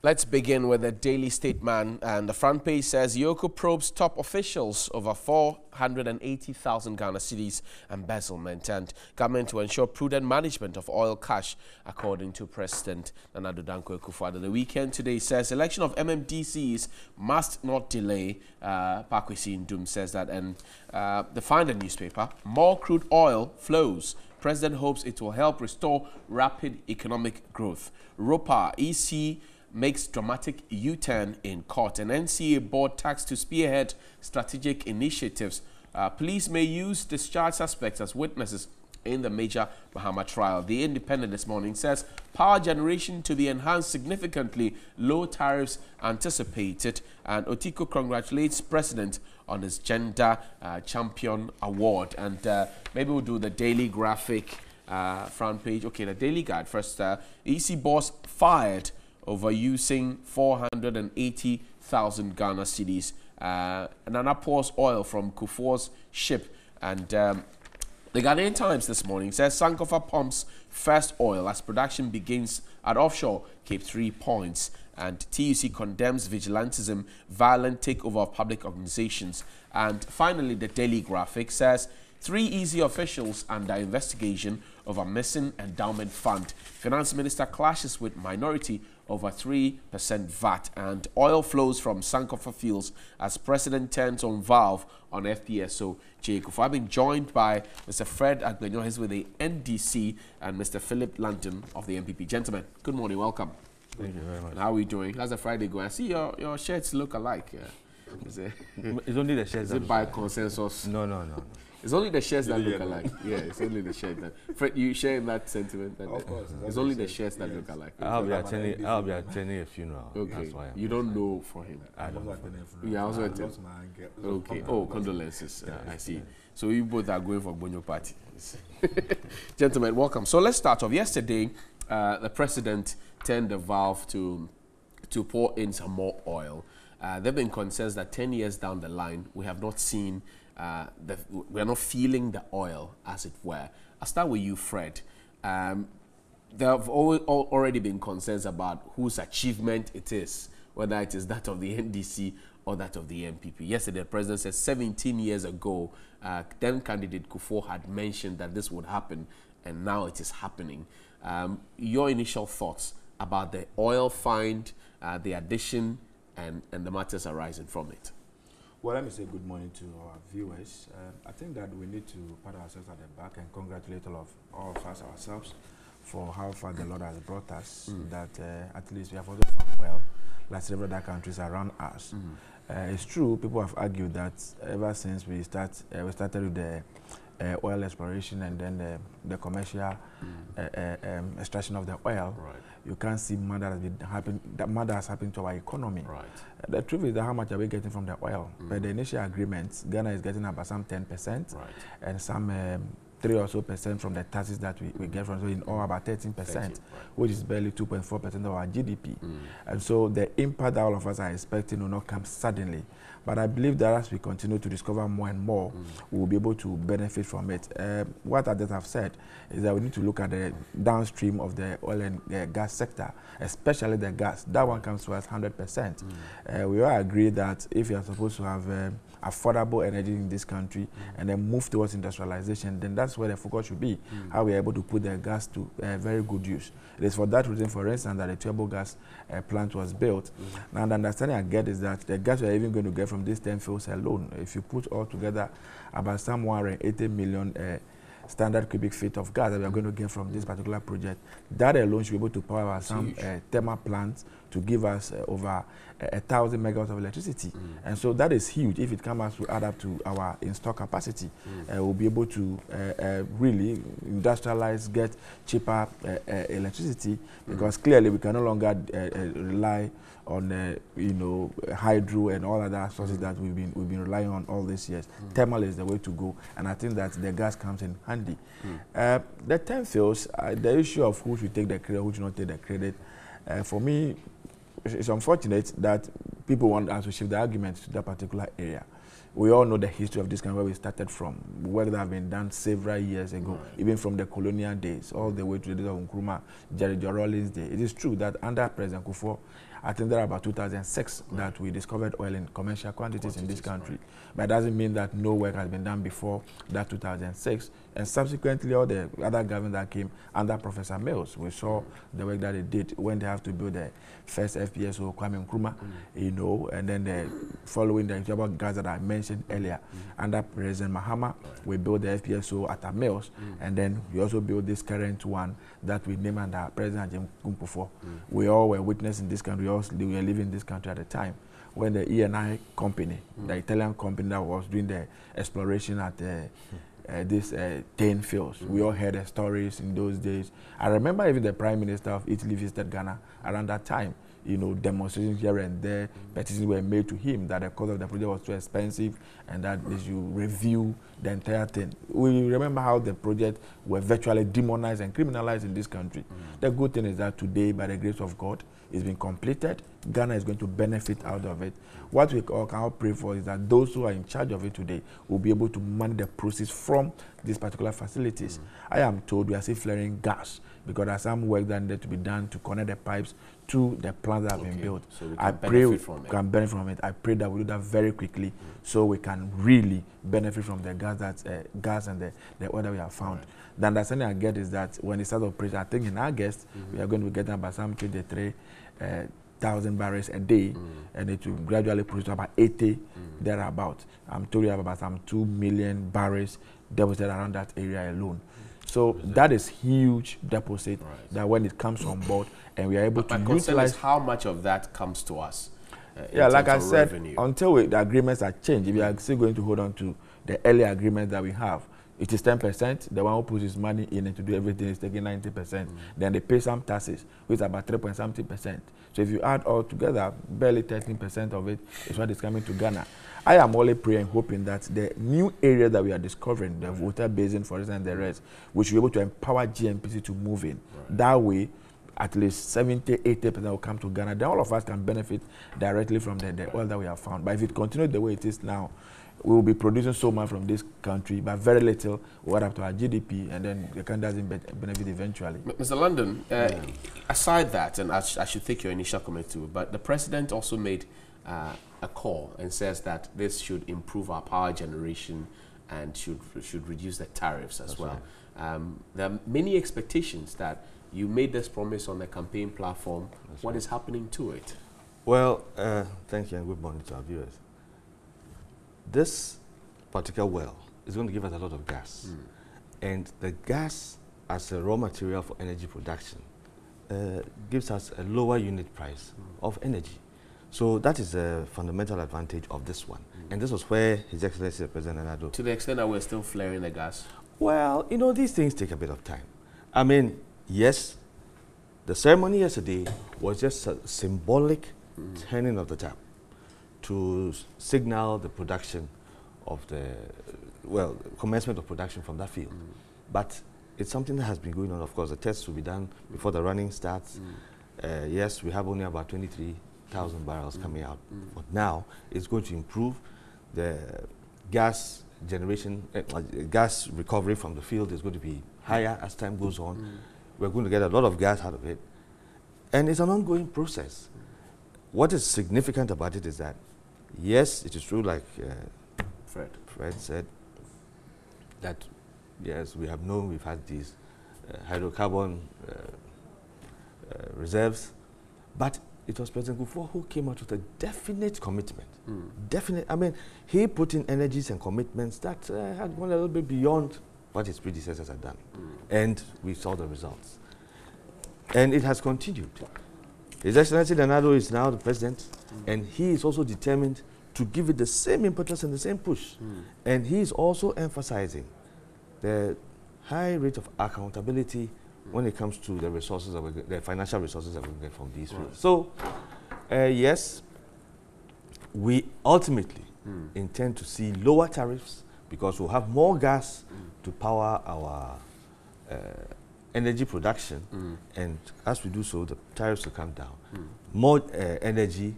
Let's begin with the Daily Statement, and the front page says Yoko probes top officials over 480,000 Ghana cedis embezzlement and government to ensure prudent management of oil cash, according to President Nana Addo Dankwa Akufo-Addo. The Weekend today says election of MMDCs must not delay. Pakwesi Ndum says that, and the Finder newspaper, more crude oil flows. President hopes it will help restore rapid economic growth. ROPA, EC makes dramatic U-turn in court, and NCA board tasked to spearhead strategic initiatives. Police may use discharged suspects as witnesses in the Major Mahama trial. The Independent this morning says power generation to be enhanced significantly, low tariffs anticipated, and Otiko congratulates President on his Gender Champion Award. And maybe we'll do the Daily Graphic front page. Okay, the Daily Guide first. EC boss fired over using 480,000 Ghana cedis. Nana pours oil from Kufuor's ship. And the Ghanaian Times this morning says Sankofa pumps first oil as production begins at offshore Cape 3 points. And TUC condemns vigilantism, violent takeover of public organizations. And finally, the Daily Graphic says 3 easy officials under investigation over missing endowment fund. Finance Minister clashes with minority over 3% VAT, and oil flows from Sankofa fields as President turns on valve on FPSO Akufo. I've been joined by Mr. Fred Agbenyo, he's with the NDC, and Mr. Philip London of the MPP. Gentlemen, good morning, welcome. Thank you very much. And how are we doing? How's the Friday going? I see your shirts look alike. It's only the shirts. Is it by consensus? No. It's only the shirts that look alike. Yeah, it's only the shirts that. Fred, you sharing that sentiment? That of course. It's only the shirts that look alike. I'll be attending a funeral. Okay. That's why you don't know for him. I don't know. Yeah, I was going to. Okay. Oh, condolences. I see. So you both are going for Bonyo party. Gentlemen, welcome. So let's start off. Yesterday, the president turned the valve to pour in some more oil. There have been concerns that 10 years down the line, we have not seen, we are not feeling the oil, as it were. I'll start with you, Fred. There have already been concerns about whose achievement it is, whether it is that of the NDC or that of the MPP. Yesterday, the president said 17 years ago, then candidate Kufuor had mentioned that this would happen, and now it is happening. Your initial thoughts about the oil find, the addition, and the matters arising from it? Well, let me say good morning to our viewers. I think that we need to pat ourselves at the back and congratulate all of us ourselves for how far the Lord has brought us, that at least we have also found well, like several other countries around us. It's true, people have argued that ever since we started with the oil exploration and then the commercial extraction of the oil, right, you can't see much that has happened to our economy. Right. The truth is that how much are we getting from the oil? By the initial agreements, Ghana is getting about some 10%, right, and some 3 or so % from the taxes that we get from, so in all about 13%, right, which is barely 2.4% of our GDP. And so the impact that all of us are expecting will not come suddenly. But I believe that as we continue to discover more and more, we will be able to benefit from it. What I just have said is that we need to look at the downstream of the oil and gas sector, especially the gas. That one comes to us 100%. We all agree that if you are supposed to have affordable energy in this country and then move towards industrialization, then that's where the focus should be, how we are able to put the gas to very good use. It is for that reason, for instance, that the turbo gas plant was built. Now, the understanding I get is that the gas we are even going to get from these 10 fields alone, if you put all together about some 180 million standard cubic feet of gas that we are going to get from this particular project, that alone should be able to power some thermal plants to give us over 1,000 megawatts of electricity. And so that is huge. If it comes to add up to our install capacity, we'll be able to really industrialize, get cheaper electricity, because clearly we can no longer rely on hydro and all other sources that we've been relying on all these years. Thermal is the way to go, and I think that the gas comes in handy. The 10 fields, the issue of who should take the credit, who should not take the credit, for me, it's unfortunate that people want us to shift the argument to that particular area. We all know the history of this country, where we started from, work that have been done several years ago, even from the colonial days, all the way to the days of Nkrumah, Jerry Rawlings Day. It is true that under President Kufuor, I think there about 2006 that we discovered oil in commercial quantities in this country. But it doesn't mean that no work has been done before that 2006. And subsequently, all the other governments that came under Professor Mills, we saw the work that they did when they have to build the first FPSO, Kwame Nkrumah, you know, and then the following the gas that I mentioned earlier. Under President Mahama, we built the FPSO at Mills, and then we also built this current one that we named under President Jim Kufuor. We all were witnessing this country, we were living in this country at the time, when the E&I company, the Italian company that was doing the exploration at this 10 fields. We all heard the stories in those days. I remember even the Prime Minister of Italy visited Ghana around that time. You know, demonstrations here and there, petitions were made to him that the cost of the project was too expensive and that they should review the entire thing. We remember how the project were virtually demonized and criminalized in this country. The good thing is that today, by the grace of God, it's been completed. Ghana is going to benefit out of it. What we all can all pray for is that those who are in charge of it today will be able to manage the process from these particular facilities. I am told we are still flaring gas because there's some work that needed to be done to connect the pipes to the plants that have been built. So we I can pray benefit from it. can benefit from it. I pray that we do that very quickly so we can really benefit from the gas gas and the oil that we have found. The understanding I get is that when it starts operation, I think in August, we are going to be getting about some 23,000 barrels a day, and it will gradually produce about 80 thereabout. I'm told you have about some 2 million barrels deposited around that area alone. So that is huge deposit that when it comes on board and we are able to utilize. How much of that comes to us? Yeah, like I said, until the agreements are changed, if we are still going to hold on to the early agreement that we have, it is 10%. The one who puts his money in and to do everything is taking 90%. Then they pay some taxes, which is about 3.something%. So if you add all together, barely 13% of it is what is coming to Ghana. I am only praying, hoping that the new area that we are discovering, the water basin, for instance, and the rest, we should be able to empower GNPC to move in. That way, at least 70-80% will come to Ghana. Then all of us can benefit directly from the oil that we have found. But if it continues the way it is now, we will be producing so much from this country, but very little will add up to our GDP, and then the country doesn't benefit eventually. Mr. London, aside that, and I should take your initial comment too, but the president also made a call and says that this should improve our power generation and should reduce the tariffs as well. Right. There are many expectations that you made this promise on the campaign platform. What is happening to it? Well, thank you and good morning to our viewers. This particular well is going to give us a lot of gas. And the gas as a raw material for energy production gives us a lower unit price of energy. So that is a fundamental advantage of this one. And this was where His Excellency President Nana. To the extent that we're still flaring the gas? Well, you know, these things take a bit of time. I mean, yes, the ceremony yesterday was just a symbolic turning of the tap to signal the production of the, well, commencement of production from that field. But it's something that has been going on. Of course, the tests will be done before the running starts. Yes, we have only about 23,000 barrels coming out. But now it's going to improve the gas generation, gas recovery from the field is going to be higher as time goes on. We're going to get a lot of gas out of it. And it's an ongoing process. What is significant about it is that, yes, it is true, like Fred said, that yes, we have known we've had these hydrocarbon reserves, but it was President Kufuor who came out with a definite commitment. Definite. I mean, he put in energies and commitments that had gone a little bit beyond what his predecessors had done, and we saw the results. And it has continued. His Excellency Leonardo is now the president, and he is also determined to give it the same impetus and the same push. And he is also emphasizing the high rate of accountability when it comes to the resources, the financial resources that we get from these fields. So, yes, we ultimately intend to see lower tariffs because we'll have more gas to power our energy production, and as we do so, the tariffs will come down. More energy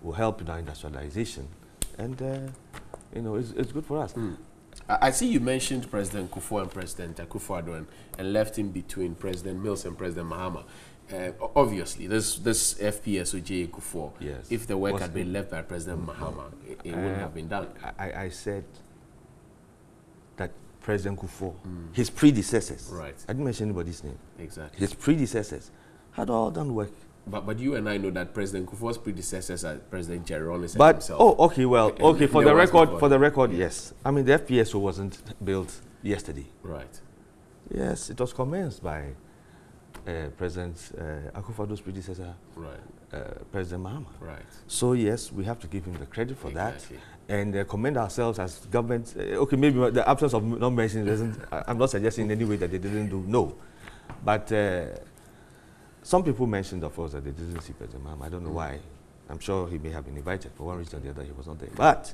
will help in our industrialization, and you know, it's good for us. I see you mentioned President Kufuor and President Akufo-Addo and left in between President Mills and President Mahama. Obviously, this FPSOJ Kufuor, yes, if the work had been left by President Mahama, it wouldn't have been done. I said that President Kufuor, his predecessors, right? I didn't mention anybody's name. Exactly. His predecessors had all done work. But you and I know that President Kufuor's predecessors are President Jerry Rawlings himself. Oh, okay, well, okay, for the record, yeah. yes. I mean, the FPSO wasn't built yesterday. Right. Yes, it was commenced by President Akufo-Addo's predecessor, right. President Mahama. Right. So yes, we have to give him the credit for exactly. that and commend ourselves as government. Okay, maybe the absence of not mentioning doesn't. I'm not suggesting in any way that they didn't do no, but some people mentioned, of course, that they didn't see President Mahama. I don't know why. I'm sure he may have been invited for one reason or the other. He was not there, but.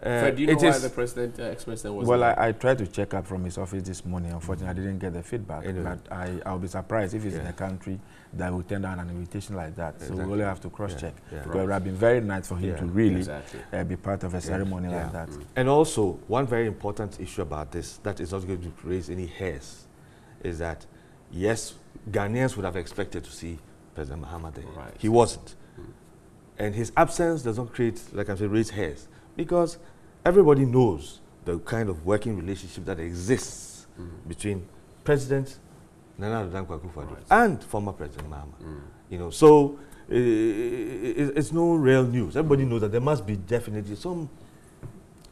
Fred, do you know why the president, ex-president was Well, I tried to check up from his office this morning. Unfortunately, I didn't get the feedback. Anyway. But I'll be surprised if he's in a country that will turn down an invitation like that. Exactly. So we really have to cross-check. Yeah. Because it would have been very nice for him to really be part of a ceremony like that. And also, one very important issue about this that is not going to raise any hairs is that, yes, Ghanaians would have expected to see President Mahama there. Right. He wasn't. And his absence does not create, like I said, raise hairs. Because everybody knows the kind of working relationship that exists between President Nana Addo Dankwa Akufo-Addo and former President Mahama. You know, so it's no real news. Everybody knows that there must be definitely some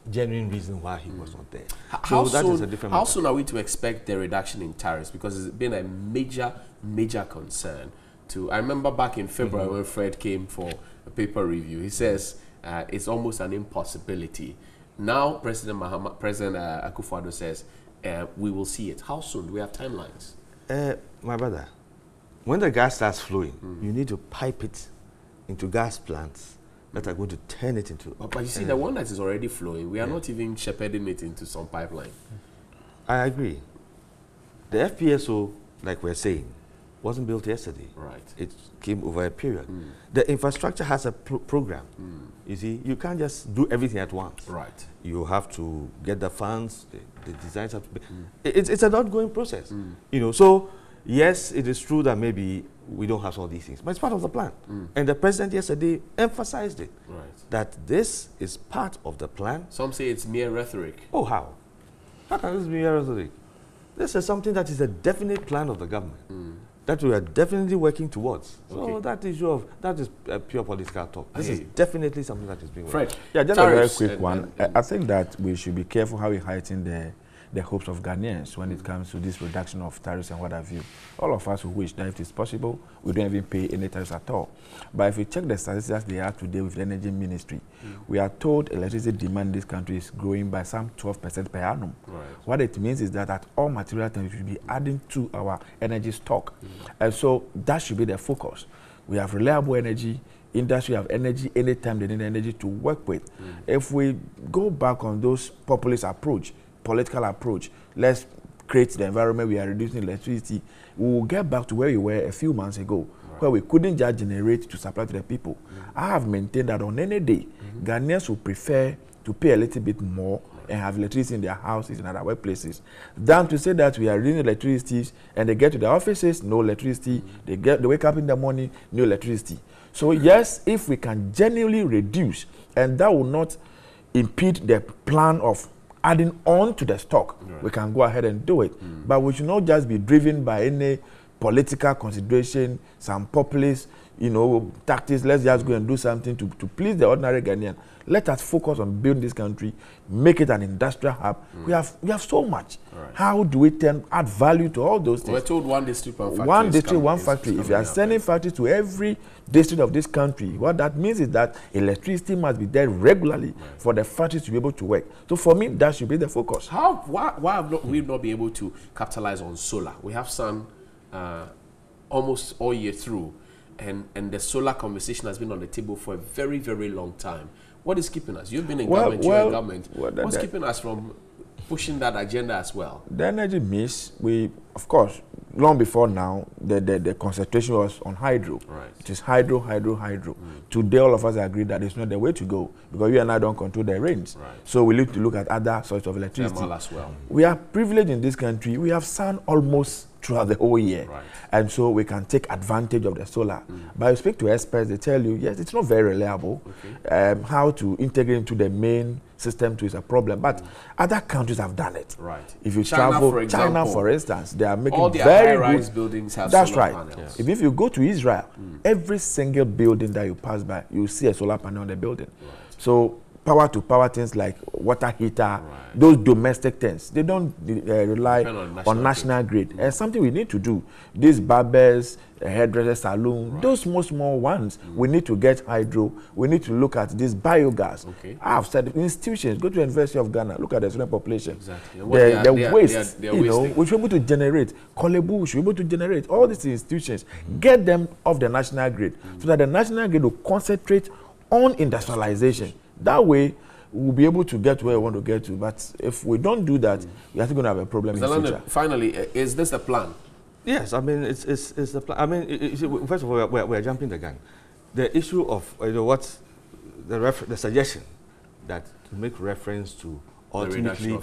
genuine reason why he was not there. How soon are we to expect the reduction in tariffs? Because it's been a major concern. I remember back in February when Fred came for a paper review, he says it's almost an impossibility. Now, President Akufo-Addo says we will see it. How soon? Do we have timelines? My brother, when the gas starts flowing, you need to pipe it into gas plants that are going to turn it into... But you see, the one that is already flowing, we are not even shepherding it into some pipeline. I agree. The FPSO, like we're saying, wasn't built yesterday. Right. It came over a period. The infrastructure has a program. You see, you can't just do everything at once. Right. You have to get the funds, the designs have to be... It's an ongoing process. You know, so yes, it is true that maybe we don't have all these things, but it's part of the plan. And the president yesterday emphasized it, that this is part of the plan. Some say it's mere rhetoric. Oh, how? How can this be mere rhetoric? This is something that is a definite plan of the government that we are definitely working towards. So that issue that is pure political talk. This is definitely something that is being worked. Fred, yeah, just a very quick one. I think that we should be careful how we heighten the hopes of Ghanaians when it comes to this reduction of tariffs and what have you. All of us who wish that if it's possible, we don't even pay any tariffs at all. But if you check the statistics they are today with the Energy Ministry, we are told electricity demand in this country is growing by some 12% per annum. What it means is that at all material times we should be adding to our energy stock. And so that should be the focus. We have reliable energy. Industry have energy anytime they need energy to work with. If we go back on those populist approach, political approach, let's create the environment we are reducing electricity, we will get back to where we were a few months ago, where we couldn't just generate to supply to the people. I have maintained that on any day, Ghanaians would prefer to pay a little bit more and have electricity in their houses and other workplaces than to say that we are reducing electricity and they get to their offices, no electricity, they wake up in the morning, no electricity. So yes, if we can genuinely reduce, and that will not impede the plan of adding on to the stock, we can go ahead and do it. But we should not just be driven by any political consideration, some populist, tactics. Let's just go and do something to please the ordinary Ghanaian. Let us focus on building this country, make it an industrial hub. We have so much. How do we add value to all those things? We're told one district, one factory. One district, one factory. If you are sending factories to every district of this country, what that means is that electricity must be there regularly for the factories to be able to work. So for me, that should be the focus. Why have we not been able to capitalize on solar? We have sun almost all year through, and the solar conversation has been on the table for a very, very long time. What is keeping us? You've been in government, you're in government. What's keeping us from pushing that agenda as well? The energy mix, of course, long before now, the concentration was on hydro. Right. It is hydro. Today, all of us agree that it's not the way to go because you and I don't control the rains. Right. So we need to look at other sources of electricity. Thermal as well. We are privileged in this country. We have sun almost throughout the whole year. Right. And so we can take advantage of the solar. But you speak to experts, they tell you, yes, it's not very reliable. Okay. How to integrate into the main system too is a problem. But other countries have done it. Right. If you China, travel, for example, China, for instance, they are making all their very high-rise good buildings have That's solar right. panels. Yes. If you go to Israel, every single building that you pass by, you see a solar panel on the building. Right. So power to power things like water heater, those domestic things, they don't rely on national grid. And something we need to do. These barbers, hairdresser saloon, those small ones, we need to get hydro. We need to look at this biogas. Okay. I've said institutions, go to the University of Ghana, look at the student population. Exactly. The waste, we should be able to generate. Kolebu, we should be able to generate. All these institutions, get them off the national grid so that the national grid will concentrate on industrialization. That way, we'll be able to get where we want to get to. But if we don't do that, we're still going to have a problem in the future. Finally, is this the plan? Yes, I mean, it's the plan. I mean, first of all, we're jumping the gun. The issue of, what, the suggestion that to make reference to ultimately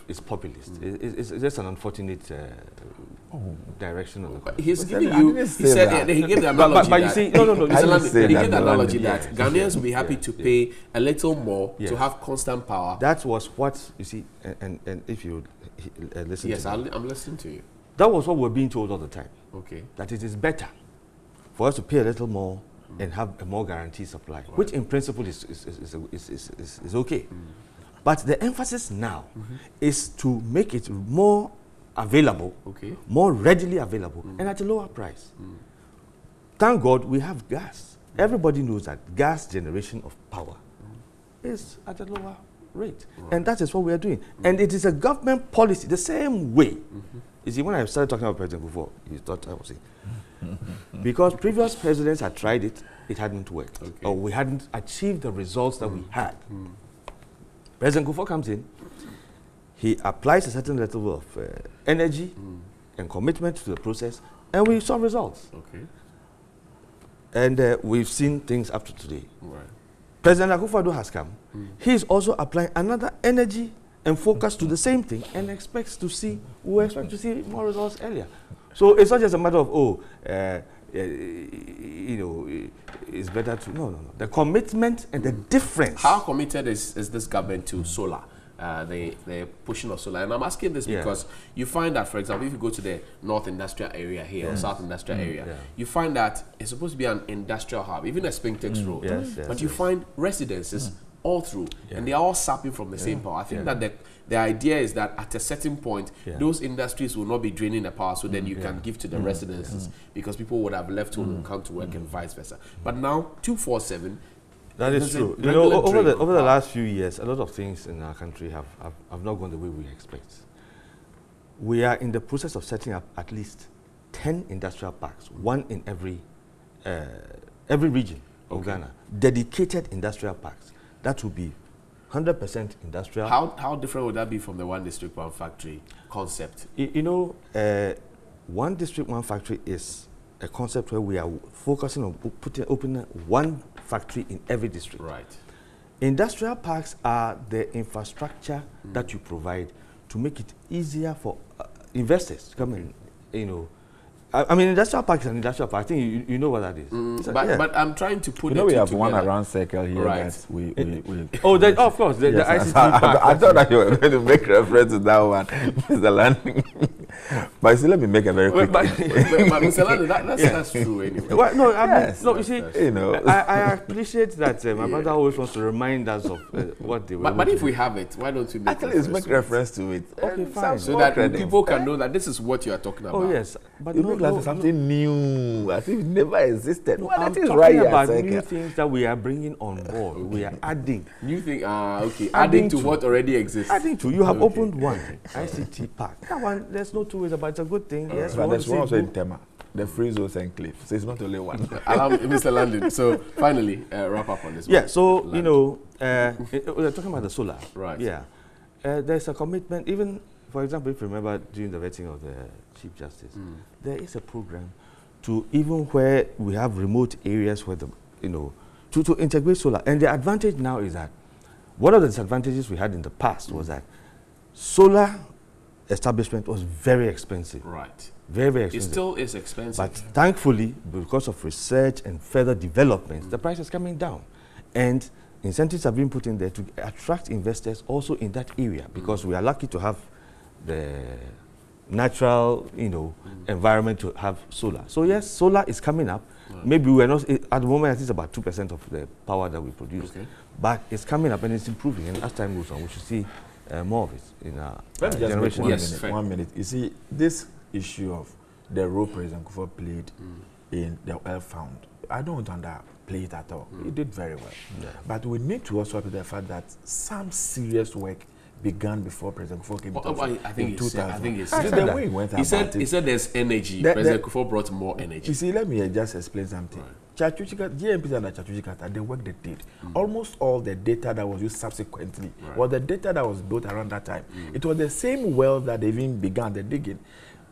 is populist. It's just an unfortunate direction of the He's giving you, he said, he gave the analogy but you see, no, he gave the analogy that Ghanaians will be happy to pay a little more to have constant power. That was what, you see, and if you listen yes, to me. I'm listening to you. That was what we're being told all the time. Okay. That it is better for us to pay a little more and have a more guaranteed supply, which in principle is okay. But the emphasis now is to make it more available, more readily available, and at a lower price. Thank God we have gas. Everybody knows that gas generation of power is at a lower rate. And that is what we are doing. And it is a government policy, the same way. You see, when I started talking about President before, you thought I was saying. Because previous presidents had tried it, it hadn't worked. Or we hadn't achieved the results that we had. President Kufuor comes in, he applies a certain level of energy and commitment to the process, and we saw results. And we've seen things up to today. President Akufo-Addo has come. He is also applying another energy and focus to the same thing, and expect to see more results earlier. So it's not just a matter of, it's better to, no. The commitment and the difference. How committed is this government to solar? The pushing of solar. And I'm asking this because you find that, for example, if you go to the North Industrial Area here or South Industrial Area, you find that it's supposed to be an industrial hub, even a Spintex road. But you find residences all through, and they're all sapping from the same power. I think that the idea is that at a certain point, those industries will not be draining the power, so then you can give to the residences because people would have left home and come to work and vice versa. But now, 247. That is true. You know, over the last few years, a lot of things in our country have not gone the way we expect. We are in the process of setting up at least 10 industrial parks, one in every region of Ghana, dedicated industrial parks. That will be 100% industrial. How different would that be from the one district, one factory concept? One district, one factory is a concept where we are focusing on opening one factory in every district. Right. Industrial parks are the infrastructure that you provide to make it easier for investors to come in, I mean, industrial park is an industrial park. I think you know what that is. But I'm trying to put it together. We have one around circle here that we of course, the ICT park. I thought that you were going to make reference to that one, Mr. Landing. But let me make a very quick. But Mr. Landing, that's true anyway. Well, no, you see, I appreciate that my brother always wants to remind us of what they were. But if we have it, why don't we make actually make reference to it? Okay, fine. So that people can know that this is what you are talking about. Oh yes, but something new, as if it never existed. No, I'm talking about new things that we are bringing on board. We are adding new things. Adding to what already exists. Adding to. You have opened one ICT park. That one, there's no two ways about it. It's a good thing. Yes, but there's one also in Tema, the Free Zones Enclave. So it's not only one. Allow Mr. Landon. So finally, wrap up on this. Yeah. So we're talking about the solar. Right. Yeah. There's a commitment, even, for example, if you remember during the vetting of the Chief Justice, there is a program to even where we have remote areas where the, to integrate solar. And the advantage now is that one of the disadvantages we had in the past was that solar establishment was very expensive. Right. Very, very expensive. It still is expensive. But thankfully, because of research and further development, the price is coming down. And incentives have been put in there to attract investors also in that area, because we are lucky to have the natural, environment to have solar. So yes, solar is coming up. Right. Maybe we're not, at the moment, I think it's about 2% of the power that we produce. Okay. But it's coming up and it's improving. And as time goes on, we should see more of it in our generation. Yes, 1 minute. You see, this issue of the role President Kufuor played in the oil fund, I don't underplay it at all. He did very well. Yeah. But we need to also have the fact that some serious work began before President Kufuor came to office. I think he said there's energy. President Kufuor brought more energy. You see, let me just explain something. Right. GMPs under Chatuchikata, the work they did, almost all the data that was used subsequently was the data that was built around that time. It was the same well that they even began the digging.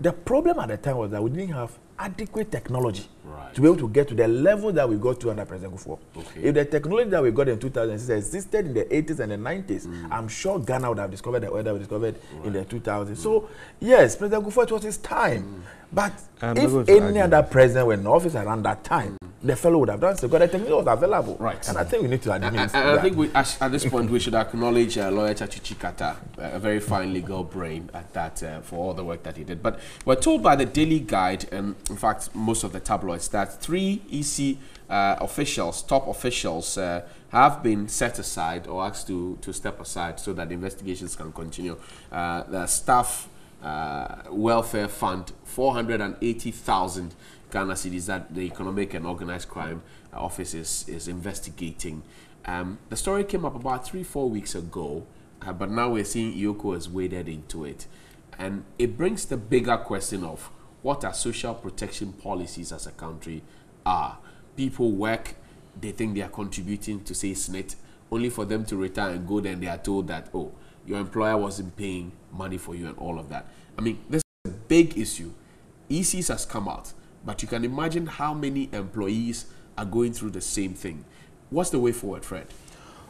The problem at the time was that we didn't have adequate technology to be able to get to the level that we got to under President Kufuor. Okay. If the technology that we got in 2006 existed in the 80s and the 90s, I'm sure Ghana would have discovered the oil that we discovered in the 2000s. So, yes, President Kufuor, it was his time. But if any other president were in office around that time, the fellow would have done so, because the technology was available. Right. And I think we need to admit I think at this point we should acknowledge lawyer Chatuchikata, a very fine legal brain at that, for all the work that he did. But we're told by the Daily Guide, and in fact most of the tabloids, that 3 EC officials, top officials, have been set aside or asked to step aside so that investigations can continue. The staff welfare fund, 480,000 Ghana cedis that the Economic and Organized Crime Office is investigating. The story came up about 3-4 weeks ago, but now we're seeing EOCO has waded into it. And it brings the bigger question of what our social protection policies as a country are. People work, they think they are contributing to, say, SNIT, only for them to retire and go there and they are told that, oh, your employer wasn't paying money for you and all of that. I mean, this is a big issue. ECs has come out, but you can imagine how many employees are going through the same thing. What's the way forward, Fred?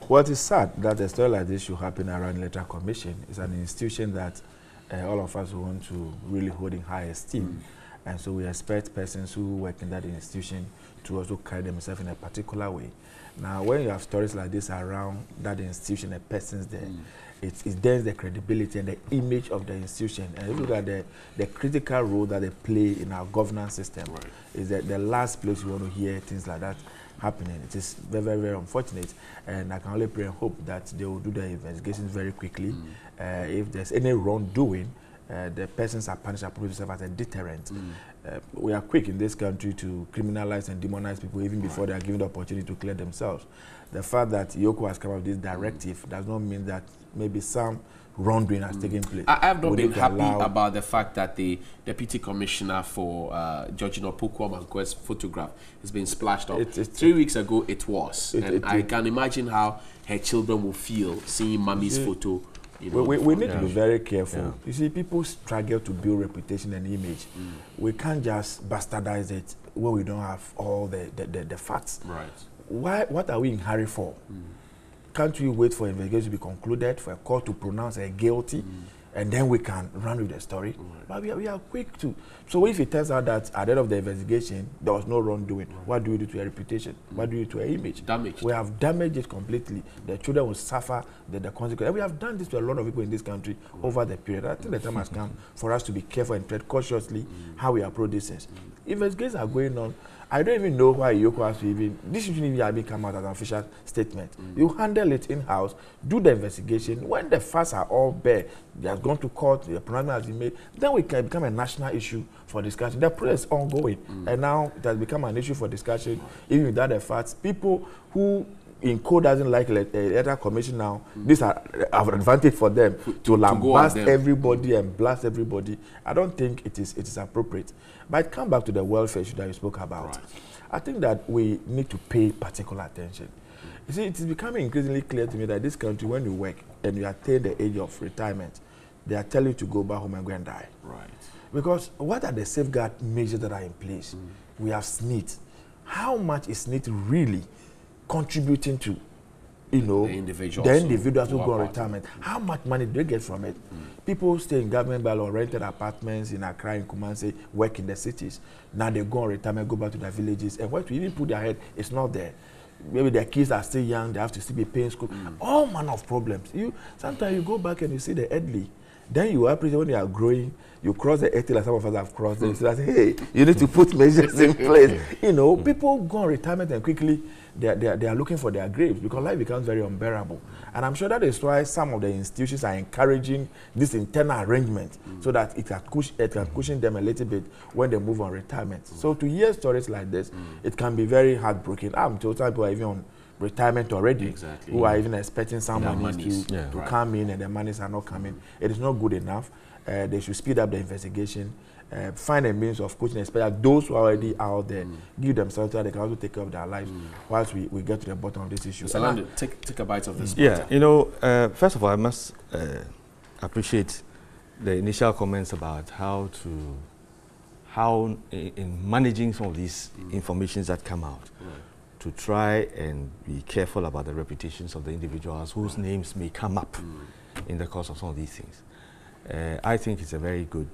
Well, it is sad that a story like this should happen around the Electoral Commission. It's an institution that all of us want to really hold in high esteem. And so we expect persons who work in that institution to also carry themselves in a particular way. Now, when you have stories like this around that institution, the persons there, it then the credibility and the image of the institution. And if you look at the critical role that they play in our governance system, is that the last place you want to hear things like that happening. It is very, very, very unfortunate. And I can only pray and hope that they will do the investigations very quickly. If there's any wrongdoing, the persons are punished and prove themselves as a deterrent. We are quick in this country to criminalize and demonize people even before they are given the opportunity to clear themselves. The fact that EOCO has come up with this directive does not mean that maybe some wrongdoing has taken place. I have not been happy about the fact that the Deputy Commissioner for Georgina Pokuo-Manque's photograph has been splashed up. 3 weeks ago it was. And I can imagine how her children will feel seeing mommy's photo. We need to be very careful. You see, people struggle to build reputation and image. We can't just bastardize it when we don't have all the facts. Right. What are we in hurry for? Can't we wait for investigation to be concluded, for a court to pronounce a guilty, and then we can run with the story? But we are quick to. So if it turns out that at the end of the investigation, there was no wrongdoing, what do we do to a reputation? What do we do to an image? Damaged. We have damaged it completely. The children will suffer the consequences. And we have done this to a lot of people in this country over the period. I think the time has come for us to be careful and tread cautiously how we approach these things. Investigations are going on. I don't even know why EOCO has to even, this shouldn't even come out as an official statement. You handle it in-house, do the investigation. When the facts are all bare, they have gone to court, the pronouncement has been made, then we can become a national issue for discussion. The process is ongoing, and now it has become an issue for discussion, even without the facts. People who INCO doesn't like Electoral Commission now. These are an advantage for them to lambast everybody and blast everybody. I don't think it is appropriate. But come back to the welfare issue that you spoke about. Right. I think that we need to pay particular attention. You see, it is becoming increasingly clear to me that this country, when you work and you attain the age of retirement, they are telling you to go back home and go and die. Right. Because what are the safeguard measures that are in place? We have SNIT. How much is SNIT really contributing to, you know, the individuals who go on retirement? How much money do they get from it? People stay in government bylaw, rented apartments in Accra, in Kumasi, work in the cities. Now they go on retirement, go back to their villages, and what to even put their head, it's not there. Maybe their kids are still young, they have to still be paying school. All manner of problems. Sometimes you go back and you see the elderly. Then you appreciate when they are growing, you cross the 80 like some of us have crossed, and you say, hey, you need to put measures in place. You know, people go on retirement and quickly they are looking for their graves because life becomes very unbearable. And I'm sure that is why some of the institutions are encouraging this internal arrangement so that it can cushion them a little bit when they move on retirement. So to hear stories like this, it can be very heartbreaking. I'm told some people are even on retirement already, who are even expecting some money to come in, and the monies are not coming. It is not good enough. They should speed up the investigation, find a means of coaching, especially those who are already out there, give them something so they can also take care of their lives whilst we get to the bottom of this issue. So take a bite of this. Yeah, you know, first of all, I must appreciate the initial comments about how in managing some of these informations that come out, to try and be careful about the reputations of the individuals whose names may come up in the course of some of these things. I think it's a very good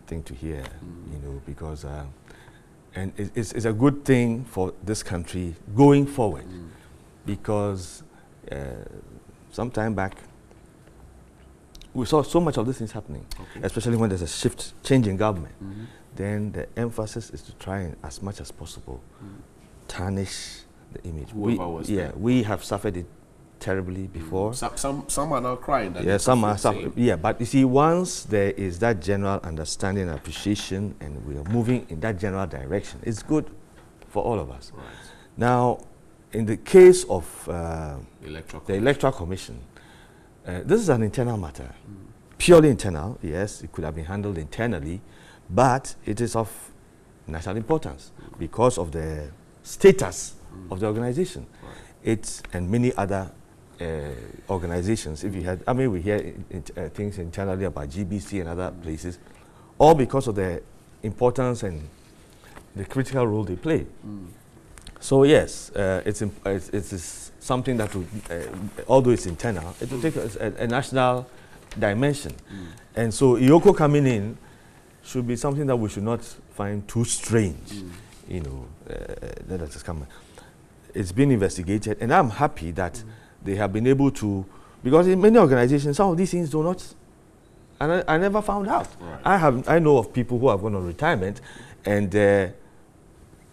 thing to hear, you know, because and it's a good thing for this country going forward, because some time back we saw so much of these things happening, especially when there's a change in government. Then the emphasis is to try and, as much as possible, tarnish the image. We have suffered it terribly before. Some are now crying. That some are suffering. Yeah, but you see, once there is that general understanding and appreciation, and we are moving in that general direction, it's good for all of us. Right. Now, in the case of the Electoral Commission, this is an internal matter, purely internal. Yes, it could have been handled internally, but it is of national importance because of the status of the organization. Right. It and many other organizations. If you had, I mean, we hear things internally about GBC and other places, all because of the importance and the critical role they play. So yes, it's something that will, although it's internal, it will take a national dimension. And so IOCO coming in should be something that we should not find too strange, you know, that has come. It's been investigated, and I'm happy that they have been able to, because in many organizations, some of these things do not, and I never found out. Right. I know of people who have gone on retirement, and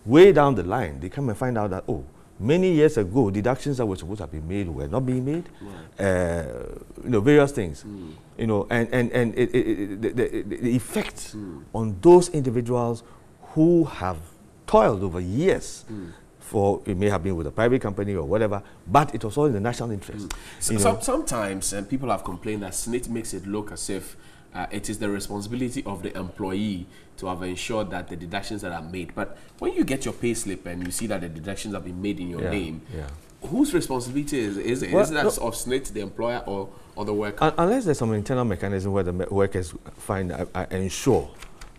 way down the line, they come and find out that, oh, many years ago, deductions that were supposed to have been made were not being made. Right. You know, various things. You know, and the effect on those individuals who have toiled over years for, it may have been with a private company or whatever, but it was all in the national interest. Sometimes people have complained that SNIT makes it look as if it is the responsibility of the employee to have ensured that the deductions that are made. But when you get your pay slip and you see that the deductions have been made in your name, whose responsibility is it? Is that of SNIT, the employer, or the worker? Unless there's some internal mechanism where the workers ensure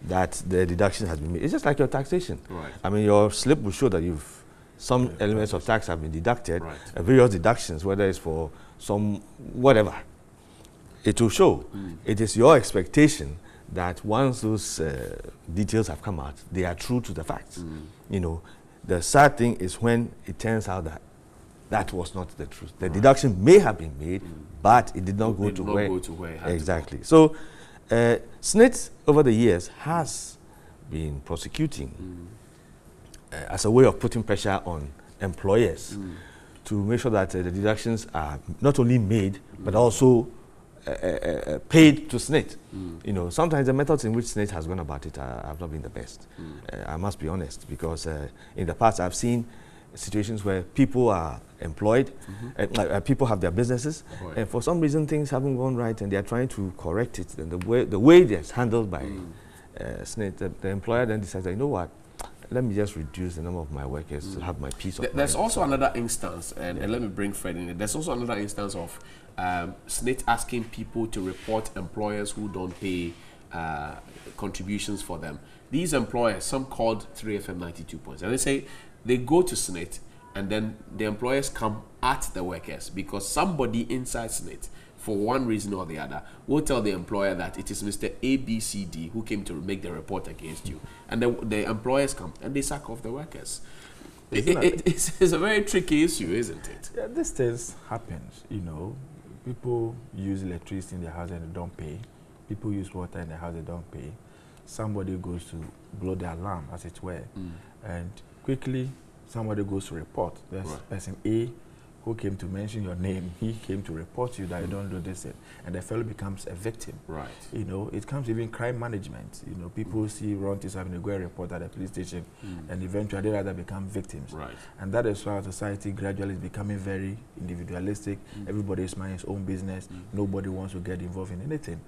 that the deduction has been made. It's just like your taxation. Right. I mean, your slip will show that some elements of tax have been deducted, various deductions, whether it's for some whatever. It will show. It is your expectation that once those details have come out, they are true to the facts. You know, the sad thing is when it turns out that that was not the truth. The deduction may have been made, but it did not go to where it had exactly. So, SNIT over the years has been prosecuting as a way of putting pressure on employers to make sure that the deductions are not only made, but also paid to SNIT. You know, sometimes the methods in which SNIT has gone about it have not been the best. I must be honest, because in the past I've seen situations where people are employed, people have their businesses, and for some reason things haven't gone right, and they are trying to correct it. And the way it's handled by SNIT, the employer then decides, you know what, let me just reduce the number of my workers to have my peace of mind. There's also another instance, and let me bring Fred in. There's also another instance of SNIT asking people to report employers who don't pay contributions for them. These employers, some called 3FM 92 points, and they say they go to SNIT, and then the employers come at the workers because somebody inside SNIT, for one reason or the other, will tell the employer that it is Mr. ABCD who came to make the report against you. And the employers come and they sack off the workers. It's a very tricky issue, isn't it? Yeah, these things happens, you know. People use electricity in their house and they don't pay. People use water in their house, they don't pay. Somebody goes to blow the alarm, as it were, and quickly somebody goes to report. There's person A who came to mention your name. He came to report you that you don't do this, and the fellow becomes a victim. Right. You know, it comes even crime management. You know, people see wrong things happening, they go and report at the police station, and eventually they rather become victims. Right. And that is why our society gradually is becoming very individualistic. Everybody is minding his own business. Nobody wants to get involved in anything.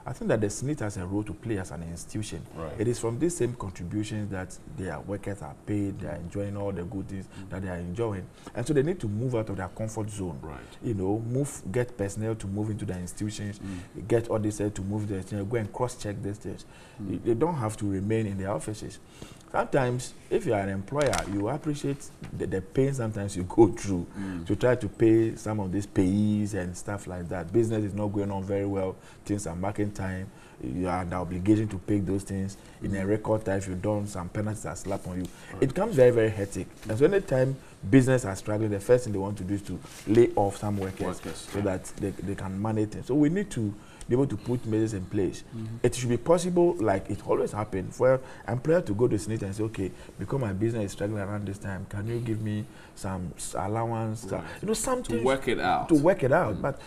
I think that the SNIT has a role to play as an institution. Right. It is from these same contributions that their workers are paid, they are enjoying all the good things that they are enjoying. And so they need to move out of their comfort zone. Right. You know, get personnel to move into the institutions, get auditors to move the institutions, go and cross-check these things. They don't have to remain in their offices. Sometimes, if you are an employer, you appreciate the pain sometimes you go through to try to pay some of these payees and stuff like that. Business is not going on very well. Things are marking time. You are under obligation to pay those things in a record time. If you don't, some penalties are slapped on you. It becomes very, very hectic. And so anytime business are struggling, the first thing they want to do is to lay off some workers so that they can manage it. So we need to be able to put measures in place. It should be possible, like it always happens, for an employer to go to SNIT and say, okay, because my business is struggling around this time, can you give me some allowance? You know, something to work it out. But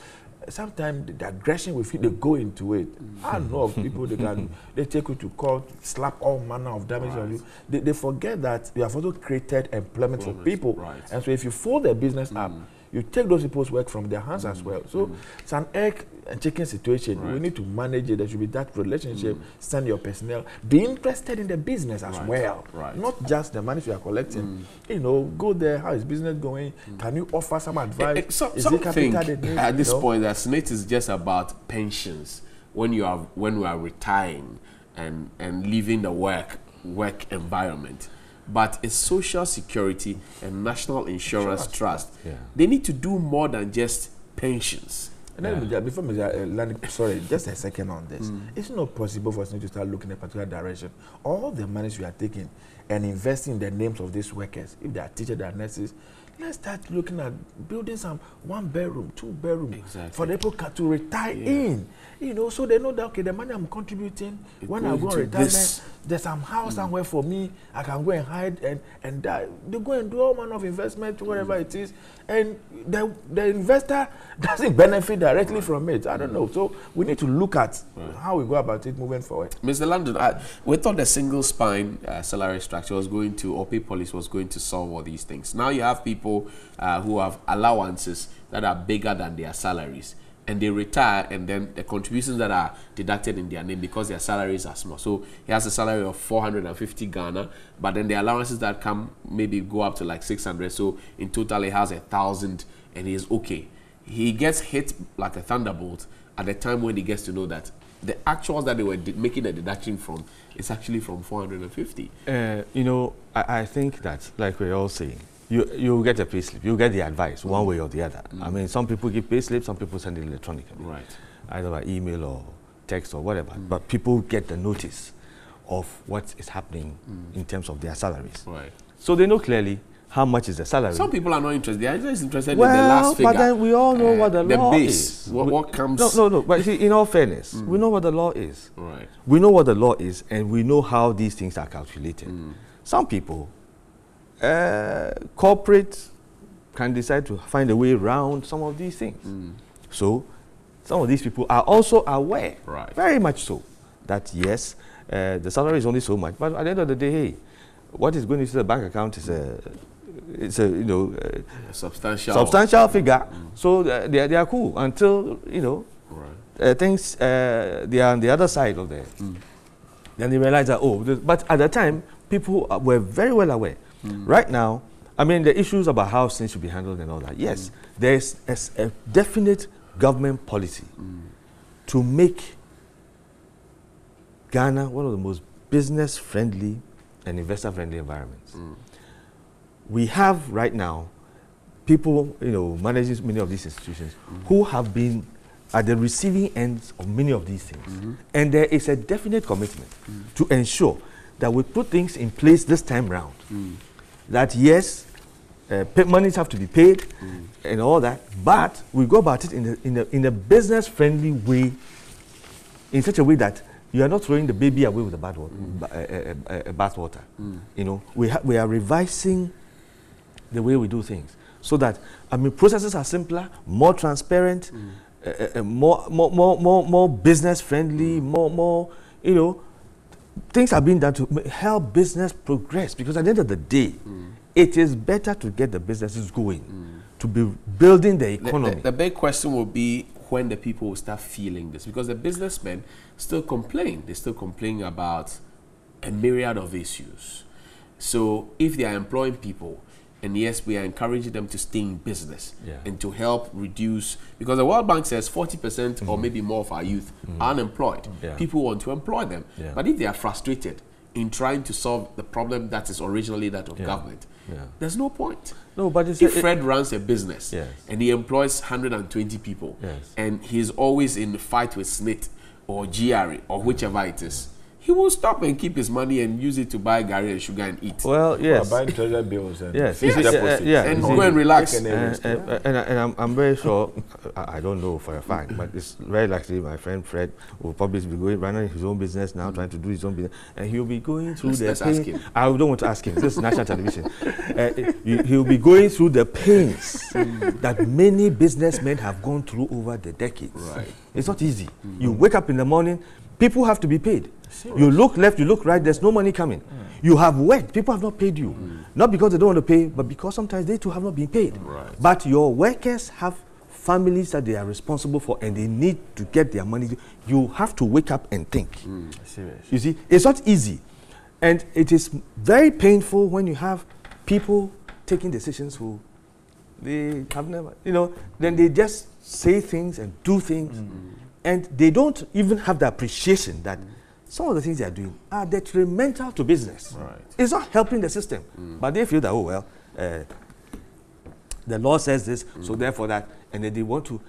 sometimes the aggression we feel, they go into it. I know of people they take you to court, slap all manner of damage on you. They forget that you have also created employment for people. And so if you fold their business up, you take those people's work from their hands as well. So it's an egg and chicken situation. We need to manage it. There should be that relationship. Send your personnel. Be interested in the business as well. Not just the money you are collecting. You know, go there. How is business going? Can you offer some advice? Some think at this point that SNIT is just about pensions when we are retiring and leaving the work environment. But it's Social Security and National Insurance Trust. They need to do more than just pensions. And then before sorry, just a second on this. It's not possible for us to start looking in a particular direction. All the monies we are taking and investing in the names of these workers, if they are teachers, they are nurses, let's start looking at building some 1 bedroom, 2 bedroom for the people to retire in. You know, so they know that, okay, the money I'm contributing, when I go on retirement, there's some house somewhere for me, I can go and hide and die. They go and do all manner of investment, whatever it is, and the investor doesn't benefit directly from it. I don't know. So we need to look at how we go about it moving forward. Mr. Landon, we thought the single spine salary structure was going to, or pay policy was going to solve all these things. Now you have people who have allowances that are bigger than their salaries, and they retire, and then the contributions that are deducted in their name because their salaries are small. So he has a salary of 450 Ghana, but then the allowances that come maybe go up to like 600. So in total he has 1,000, and he is okay. He gets hit like a thunderbolt at the time when he gets to know that the actuals that they were making a deduction from is actually from 450. You know, I think that, like we're all saying, you get a payslip, you get the advice one way or the other. I mean, some people give payslips, some people send it electronically, either by email or text or whatever. But people get the notice of what is happening in terms of their salaries. So they know clearly how much is the salary. Some people are not interested. They are just interested in the last figure. But then we all know what the law base, is. What comes... No. But see, in all fairness, we know what the law is. We know what the law is, and we know how these things are calculated. Some people, corporate can decide to find a way around some of these things. So some of these people are also aware, very much so, that yes, the salary is only so much, but at the end of the day, hey, what is going into the bank account is it's a substantial figure. So they are cool until things they are on the other side of there. Then they realize that but at the time people were very well aware. Right now, I mean, the issues about how things should be handled and all that. Yes, there's a definite government policy to make Ghana one of the most business-friendly and investor-friendly environments. We have right now people, managing many of these institutions who have been at the receiving ends of many of these things. And there is a definite commitment to ensure that we put things in place this time round. That yes, monies have to be paid and all that, but we go about it in a business-friendly way, in such a way that you are not throwing the baby away with the bathwater. We are revising the way we do things so that processes are simpler, more transparent, more business-friendly, more things are being done to help business progress. Because at the end of the day, it is better to get the businesses going, to be building the economy. The big question will be when the people will start feeling this, because the businessmen still complain. They still complain about a myriad of issues. So if they are employing people, and yes, we are encouraging them to stay in business and to help reduce, because the World Bank says 40% or maybe more of our youth are unemployed. People want to employ them. But if they are frustrated in trying to solve the problem that is originally that of government, there's no point. No, but if Fred runs a business and he employs 120 people and he's always in the fight with SNIT or GRA or whichever it is, he will stop and keep his money and use it to buy gari and sugar and eat. Well, yes. Buy treasure bills and deposits. And go and relax. And I'm very sure, I don't know for a fact, but it's very likely my friend Fred will probably be running his own business now, trying to do his own business, and he'll be going through let's ask him. I don't want to ask him. This is national television. He'll be going through the pains that many businessmen have gone through over the decades. Right. It's not easy. You wake up in the morning, people have to be paid. Serious? You look left, you look right, there's no money coming. You have worked, people have not paid you. Not because they don't want to pay, but because sometimes they too have not been paid. Right. But your workers have families that they are responsible for and they need to get their money. You have to wake up and think. Serious. You see, it's not easy. And it is very painful when you have people taking decisions who they have never, then they just say things and do things. And they don't even have the appreciation that some of the things they are doing are detrimental to business. Right. It's not helping the system. But they feel that, the law says this, so therefore that, and then they want to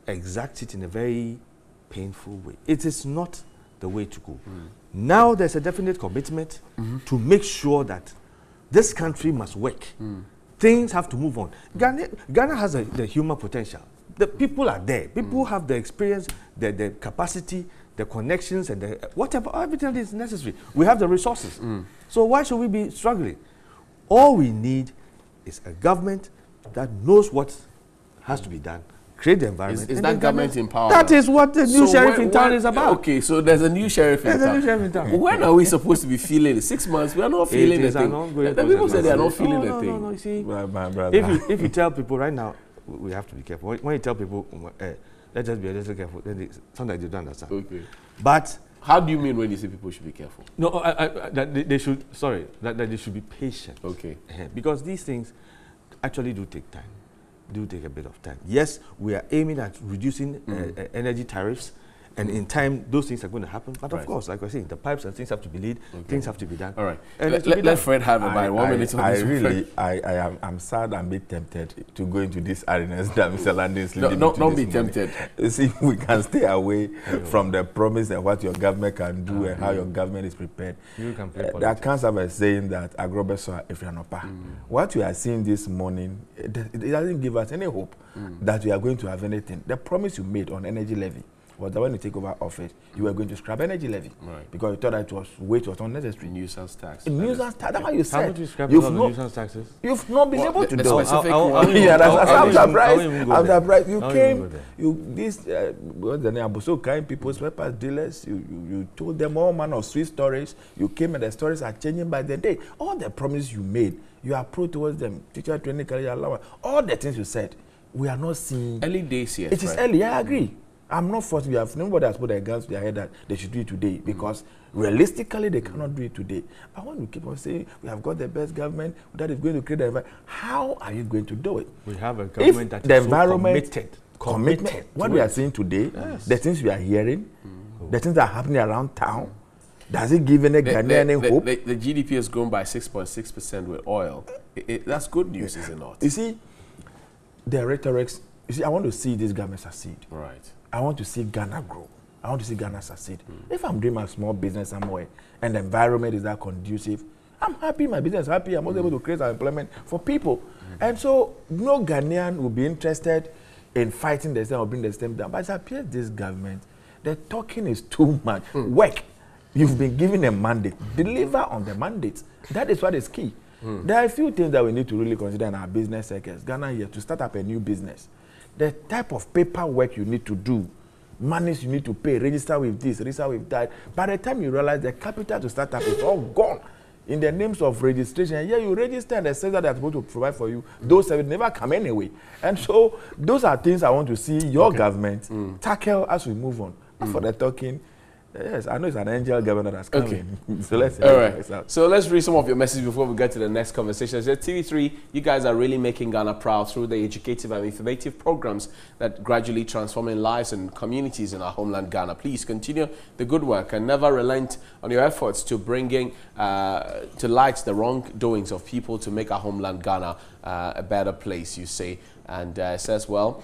exact it in a very painful way. It is not the way to go. Now there's a definite commitment to make sure that this country must work. Things have to move on. Ghana has the human potential. The people are there. People have the experience, the capacity, the connections, and whatever, everything that is necessary. We have the resources. So why should we be struggling? All we need is a government that knows what has to be done, create the environment. Is that government in power? That is what the new sheriff in town is about. Okay, so there's a new sheriff in town. When are we supposed to be feeling it? 6 months? We are not feeling anything. The people say they are not feeling anything. No, you see, My brother. if you tell people right now, we have to be careful. When you tell people, let's just be a little careful, then sometimes they don't understand. Okay. But how do you mean when you say people should be careful? no, that they should. Sorry, that they should be patient. Okay. Because these things actually do take time. Do take a bit of time. Yes, we are aiming at reducing energy tariffs, and in time those things are going to happen. But of course, like I was saying, the pipes and things have to be laid. Things have to be done. All right. And let Fred have about 1 minute. I'm sad and a bit tempted to go into these arenas that Mr. Landon is leading. Don't be tempted. See, we can stay away from the promise and what your government can do and how your government is prepared. You can play the accounts are saying that Agrobeso Ifranopa. What we are seeing this morning, it doesn't give us any hope that we are going to have anything. The promise you made on energy levy was that when you take over office, you were going to scrap energy levy. Right. Because you thought that weight was unnecessary. Nuisance tax. Nuisance tax, that's what you said. How much you scrap all the nuisance taxes? You've not been able to do it. I'm surprised. You came, what's the name? So kind people, sweepers, dealers, you told them all manner of sweet stories. You came and the stories are changing by the day. All the promises you made, you approached towards them, teacher training, career allowance, all the things you said, we are not seeing. Early days here. It is early, I agree. I'm not forced. Nobody has put their guns to their head that they should do it today because realistically they cannot do it today. I want to keep on saying we have got the best government that is going to create the environment. How are you going to do it? We have a government that the is environment so commitment. What we are seeing today, the things we are hearing, the things that are happening around town, does it give any Ghanaian hope? The GDP has grown by 6.6% with oil. That's good news, is it not? You see, the rhetorics. You see, I want to see this government succeed. Right. I want to see Ghana grow. I want to see Ghana succeed. If I'm doing my small business somewhere and the environment is that conducive, I'm happy, my business is happy, I'm also able to create some employment for people. And so no Ghanaian will be interested in fighting the system or bringing the system down. But it appears this government, the talking is too much. Work. You've been given a mandate. Deliver on the mandate. That is what is key. There are a few things that we need to really consider in our business circles. Ghana here, to start up a new business. The type of paperwork you need to do, monies you need to pay, register with this, register with that. By the time you realize the capital to start up is all gone in the names of registration. Yeah, you register and the service that they're supposed to provide for you, those services never come anyway. And so those are things I want to see your government tackle as we move on. As for the talking, yes, I know it's an angel governor that's coming. So let's see. All right. So let's read some of your messages before we get to the next conversation. So TV3, you guys are really making Ghana proud through the educative and informative programs that gradually transforming lives and communities in our homeland Ghana. Please continue the good work and never relent on your efforts to bringing to light the wrongdoings of people to make our homeland Ghana a better place, you say. And it says, well,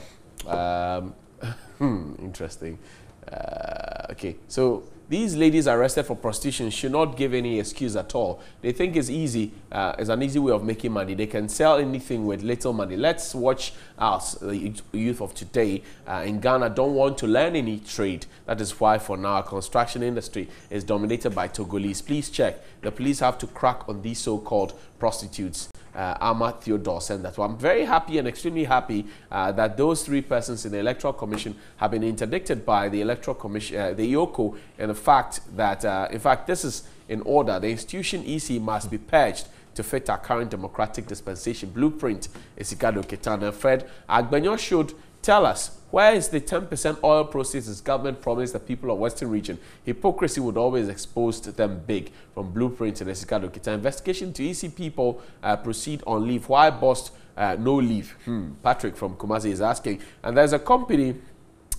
interesting. Okay, so these ladies arrested for prostitution should not give any excuse at all. They think it's easy, it's an easy way of making money. They can sell anything with little money. Let's watch us, the youth of today in Ghana, don't want to learn any trade. That is why for now our construction industry is dominated by Togolese. Please check. The police have to crack on these so-called prostitutes. Ahmad Theodore said that. Well, I'm very happy and extremely happy that those 3 persons in the Electoral Commission have been interdicted by the Electoral Commission, the IOCO, and the fact that, in fact, this is in order. The institution EC must be purged to fit our current democratic dispensation blueprint. Asiedu-Dartey and Fred Agbenyo should tell us, where is the 10% oil proceeds his government promised the people of Western region? Hypocrisy would always expose them big. From blueprint and Asiedu-Dartey. Investigation to EC people proceed on leave. Why boss no leave? Patrick from Kumasi is asking. And there's a company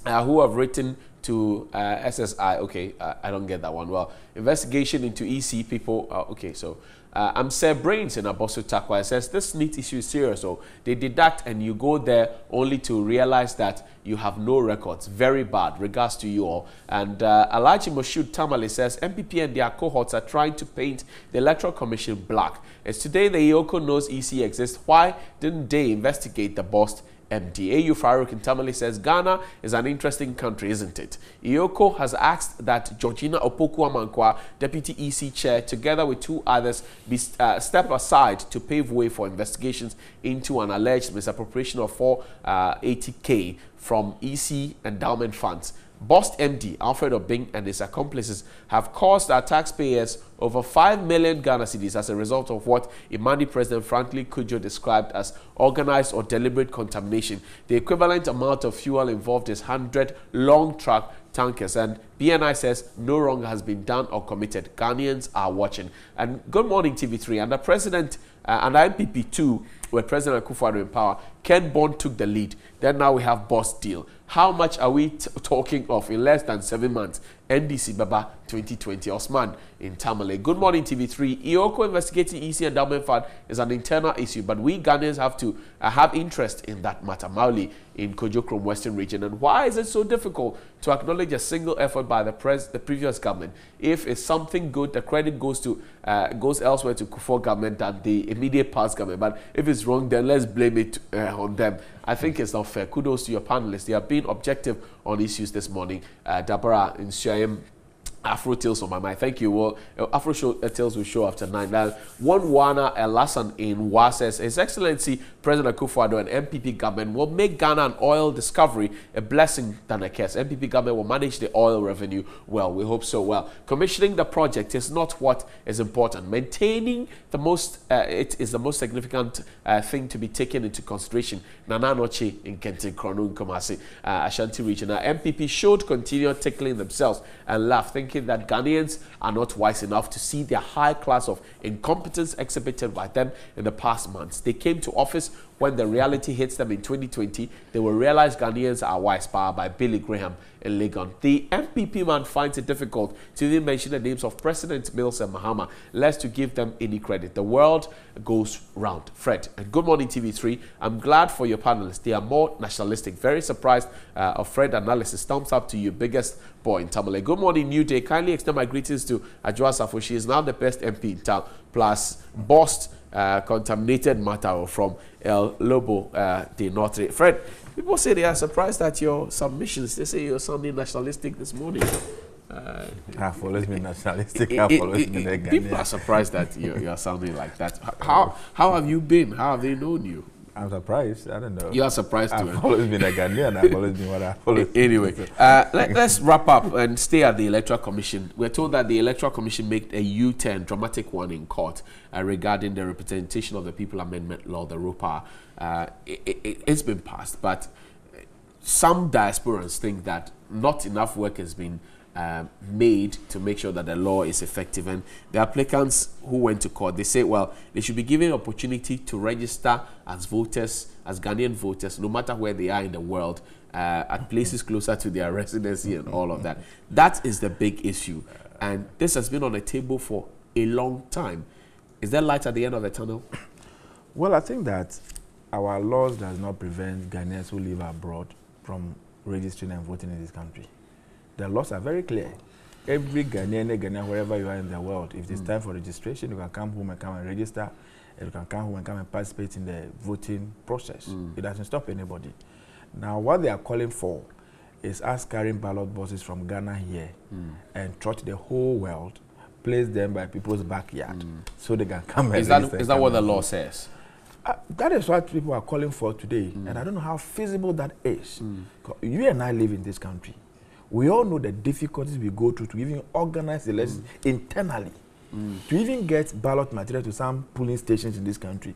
who have written to SSI. Okay, I don't get that one. Well, investigation into EC people. Okay, so I'm Sir Brains in Abosu Takwa. It says this NEET issue is serious. So they did that and you go there only to realize that you have no records. Very bad. Regards to you all. And Alhaji Moshood Tamale says MPP and their cohorts are trying to paint the Electoral Commission black. It's today the IOCO knows EC exists. Why didn't they investigate the boss MD? AU Farouk in Tamale says Ghana is an interesting country, isn't it? IOCO has asked that Georgina Opoku-Amankwa, Deputy EC Chair, together with 2 others, be step aside to pave way for investigations into an alleged misappropriation of 480K from EC endowment funds. Boss MD Alfred Obing and his accomplices have cost our taxpayers over 5 million Ghana cedis as a result of what Imani President Franklin Kujo described as organized or deliberate contamination. The equivalent amount of fuel involved is 100 long truck tankers, and BNI says no wrong has been done or committed. Ghanaians are watching. And good morning, TV3. Under President and MPP 2, where President Akufo-Addo in power, Ken Bond took the lead. Then now we have boss deal. How much are we talking of in less than 7 months? NDC Baba 2020. Osman in Tamale. Good morning, TV3. IOCO investigating EC endowment fund is an internal issue, but we Ghanaians have to have interest in that matter. Mauli in Kojokrom Western region. And why is it so difficult to acknowledge a single effort by the previous government? If it's something good, the credit goes elsewhere to Kufuor government than the immediate past government. But if it's wrong, then let's blame it on them. I think it's not fair. Kudos to your panelists. They are being objective on issues this morning. Dabara in Shayam, Afro Tales on my mind. Thank you. Well, Afro Tales will show after 9. Now, one Wana Elasan in Wa says, His Excellency President Akufo-Addo and MPP government will make Ghana an oil discovery a blessing than a curse. MPP government will manage the oil revenue well. We hope so. Well, commissioning the project is not what is important. Maintaining the most, it is the most significant thing to be taken into consideration. Nana Noche in Kente Krono Nkomasi, Ashanti region. Now, MPP should continue tickling themselves and laugh, thinking that Ghanaians are not wise enough to see the high class of incompetence exhibited by them in the past months. They came to office when the reality hits them in 2020. They will realize Ghanaians are wise, powered by Billy Graham in Legon. The MPP man finds it difficult to even mention the names of President Mills and Mahama, less to give them any credit. The world goes round. Fred, and good morning TV3. I'm glad for your panelists. They are more nationalistic. Very surprised of Fred analysis. Thumbs up to you, biggest boy in Tamale. Good morning, New Day. Kindly extend my greetings to Ajwa Safo. She is now the best MP in town. Plus, bossed contaminated matter from El Lobo de Notre. Fred, people say they are surprised at your submissions. They say you're sounding nationalistic this morning. I've always been nationalistic. I've always been a Ghanaian. People are surprised that you're sounding like that. How have you been? How have they known you? I'm surprised. I don't know. You are surprised too. I've always been a Ghanaian. I've always been what I've always been. Anyway, let's wrap up and stay at the Electoral Commission. We're told that the Electoral Commission made a U-turn, dramatic one in court, regarding the Representation of the People Amendment Law, the ROPA. It's been passed, but some diasporans think that not enough work has been made to make sure that the law is effective. And the applicants who went to court, they say, well, they should be given opportunity to register as voters, as Ghanaian voters, no matter where they are in the world, at places closer to their residency and all of that. That is the big issue. And this has been on the table for a long time. Is there light at the end of the tunnel? Well, I think that our laws does not prevent Ghanaians who live abroad from registering and voting in this country. The laws are very clear. Every Ghanaian, wherever you are in the world, if it's time for registration, you can come home and come and register. And you can come home and come and participate in the voting process. It doesn't stop anybody. Now, what they are calling for is us carrying ballot boxes from Ghana here and trot the whole world, place them by people's backyard so they can come and register. Is that what the law says? That is what people are calling for today. And I don't know how feasible that is. You and I live in this country. We all know the difficulties we go through to even organize elections internally, to even get ballot material to some polling stations in this country.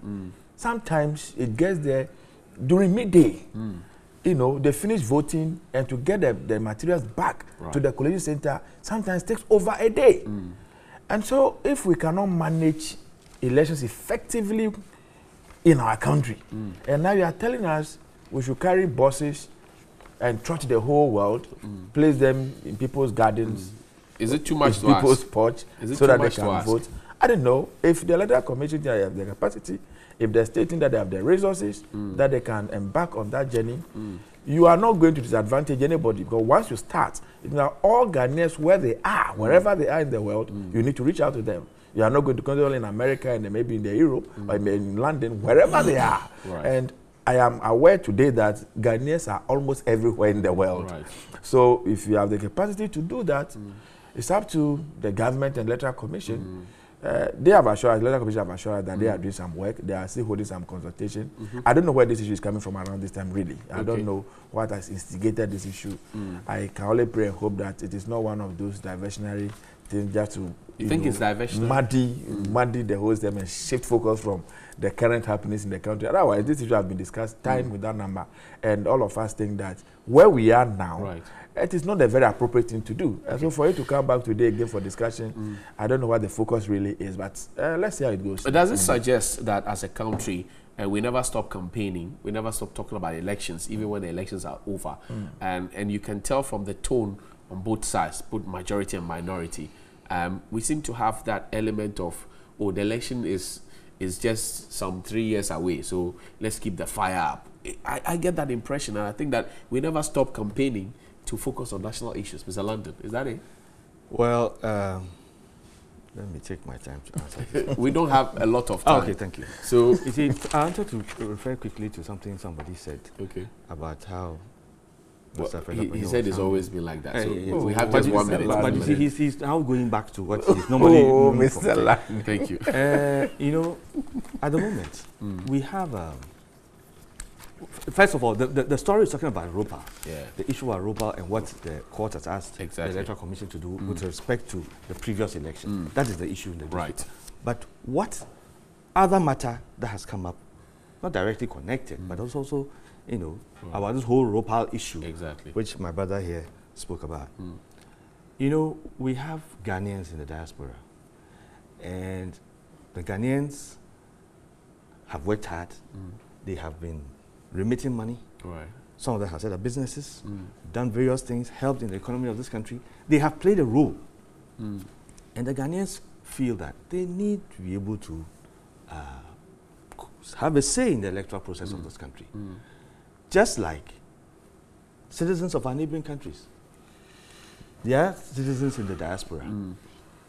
Sometimes it gets there during midday. You know, they finish voting, and to get the materials back to the collation center sometimes takes over a day. And so if we cannot manage elections effectively in our country, and now you are telling us we should carry buses and trot the whole world, place them in people's gardens. Is it too much to people's ask? porch, so that they can vote? I don't know. If the Electoral Commission they have the capacity, if they're stating that they have the resources, that they can embark on that journey, you are not going to disadvantage anybody, because once you start, now all Ghanaians where they are, wherever they are in the world, you need to reach out to them. You are not going to control in America and maybe in the Europe or in London, wherever they are. And I am aware today that Ghanaians are almost everywhere in the world. So if you have the capacity to do that, it's up to the government and Electoral Commission. They have assured, the Electoral Commission have assured that they are doing some work. They are still holding some consultation. I don't know where this issue is coming from around this time, really. I don't know what has instigated this issue. I can only pray and hope that it is not one of those diversionary things just to you think it's diversionary? Muddy the whole system and shift focus from the current happenings in the country. Otherwise, this issue has been discussed time with that number, and all of us think that where we are now, it is not a very appropriate thing to do. And so for you to come back today again for discussion, I don't know what the focus really is, but let's see how it goes. But does it suggest that as a country, we never stop campaigning, we never stop talking about elections, even when the elections are over? And you can tell from the tone on both sides, both majority and minority, we seem to have that element of, oh, the election is just some 3 years away, so let's keep the fire up. I get that impression, and I think that we never stop campaigning to focus on national issues. Mr. London, is that it? Well, Let me take my time to answer this. We don't have a lot of time. Okay, thank you. So, You see, I wanted to refer quickly to something somebody said okay. about how Well, Mr. he said it's always been like that. So we have but just you- 1 minute. But you see, he's now going back to what he's normally known for. Mr. Lang. Thank you. You know, at the moment, we have, first of all, the story is talking about ROPA, Yeah. the issue of ROPA and what the court has asked Exactly. the Electoral Commission to do with respect to the previous election. That is the issue in the district. Right. But what other matter that has come up, not directly connected, but also, you know, about this whole ROPA issue, Exactly. which my brother here spoke about. You know, we have Ghanaians in the diaspora, and the Ghanaians have worked hard. They have been remitting money. Right. Some of them have set up businesses, done various things, helped in the economy of this country. They have played a role. And the Ghanaians feel that they need to be able to have a say in the electoral process of this country. Just like citizens of our neighboring countries. There are citizens in the diaspora.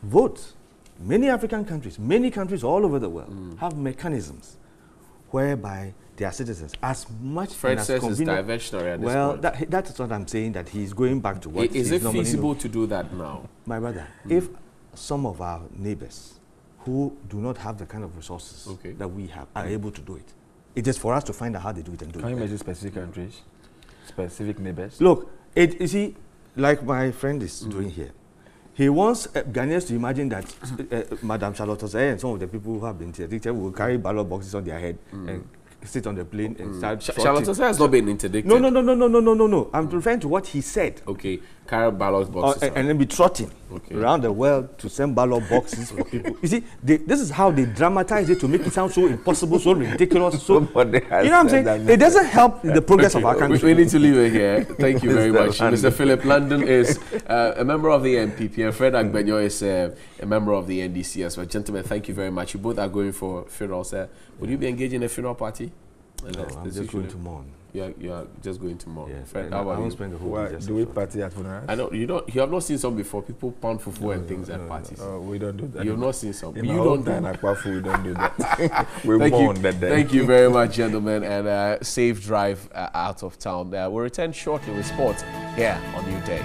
Vote. Many African countries, many countries all over the world have mechanisms whereby their citizens, as much Fred and as says it's convenient. diversionary at this Well, point. that's what I'm saying, that he's going back to what Is he's it normally feasible known. to do that now? My brother, if some of our neighbors who do not have the kind of resources that we have are able to do it, it is for us to find out how they do it and do Can you it. mention specific countries, specific neighbors? Look, you see, like my friend is doing here, he wants Ghanaians to imagine that Madam Charlotte Osei and some of the people who have been interdicted will carry ballot boxes on their head and sit on the plane and start. Charlotte Osei has not been interdicted. No. I'm referring to what he said. Okay, carry ballot boxes. And then be trotting around the world to send ballot boxes for people. You see, this is how they dramatize it to make it sound so impossible, so ridiculous. So, you know what I'm saying? It doesn't help the progress of our country. We need to leave it here. Thank you very much. Mr. Philip London is a member of the NPP, and Fred Agbenyo is a member of the NDC as well. Gentlemen, thank you very much. You both are going for funerals. Would you be engaged in a funeral party? No, I'm just going to mourn. You are just going to mourn. Yes, Fred, I how about won't you? spend the whole Why, day just do we in front. party at funerals? I know you have not seen some before. People pound fufu and things at parties. We don't do that. You have not seen some. In You my don't hometown, do. Akwafu, we don't do that. We Thank mourn you. that day. Thank you very much, gentlemen, and safe drive out of town. We'll return shortly with sports here on New Day.